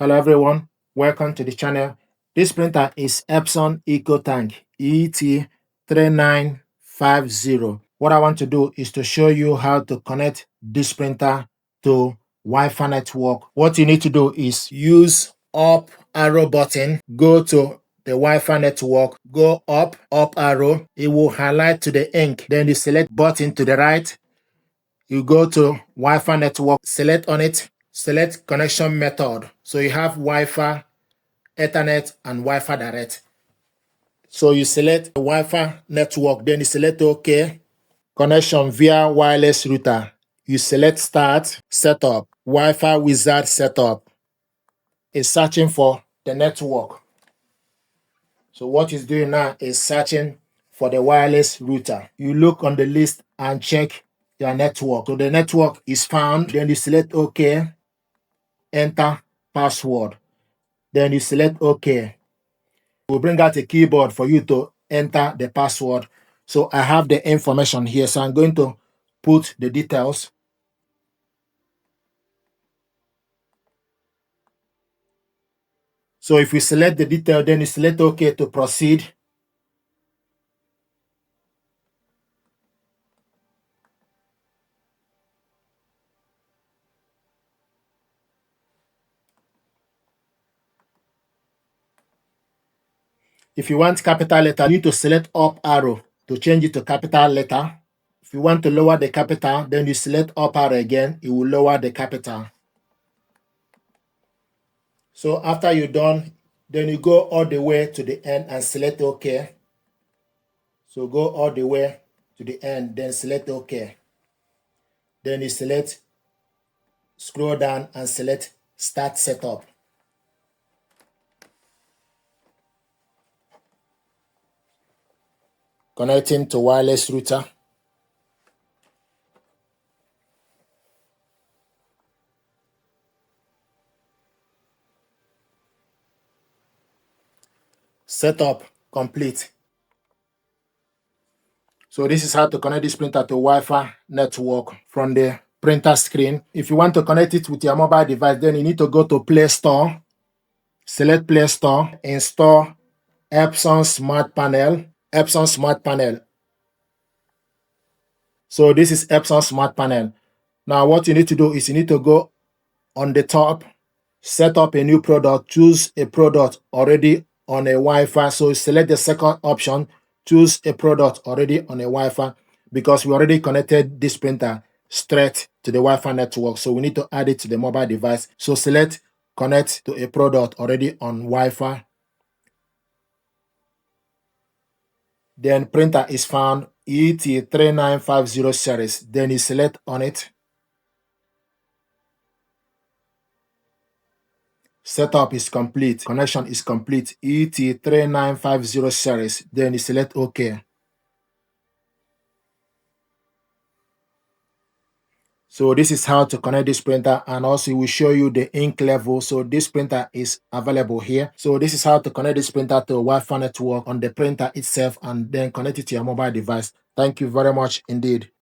Hello everyone, welcome to the channel. This printer is Epson EcoTank ET-3950. What I want to do is to show you how to connect this printer to Wi-Fi network. What you need to do is use up arrow button, go to the Wi-Fi network, go up arrow, it will highlight to the ink, then you select button to the right, you go to Wi-Fi network, select on it, select connection method. So you have Wi-Fi, Ethernet, and Wi-Fi direct. So you select the Wi-Fi network, then you select OK. Connection via wireless router. You select start, setup. Wi-Fi wizard setup. It's searching for the network. So what it's doing now is searching for the wireless router. You look on the list and check your network. So the network is found, then you select OK, enter password. Then you select OK. We'll bring out a keyboard for you to enter the password. So I have the information here. So I'm going to put the details. So if you select the detail, then you select OK to proceed. If you want capital letter, you need to select up arrow to change it to capital letter. If you want to lower the capital, then you select up arrow again. It will lower the capital. So after you're done, then you go all the way to the end and select OK. So go all the way to the end, then select OK. Then you select, scroll down and select Start Setup. Connecting to wireless router. Setup complete. So this is how to connect this printer to Wi-Fi network from the printer screen. If you want to connect it with your mobile device, then you need to go to Play Store, select Play Store, install Epson Smart Panel. Epson Smart Panel. So this is Epson Smart Panel. Now what you need to do is you need to go on the top, set up a new product, choose a product already on a Wi-Fi. So select the second option, choose a product already on a Wi-Fi, because we already connected this printer straight to the Wi-Fi network. So we need to add it to the mobile device. So select connect to a product already on Wi-Fi. Then printer is found ET-3950 series. Then you select on it. Setup is complete. Connection is complete. ET-3950 series. Then you select OK. So this is how to connect this printer, and also we will show you the ink level. So this printer is available here. So this is how to connect this printer to a Wi-Fi network on the printer itself and then connect it to your mobile device. Thank you very much indeed.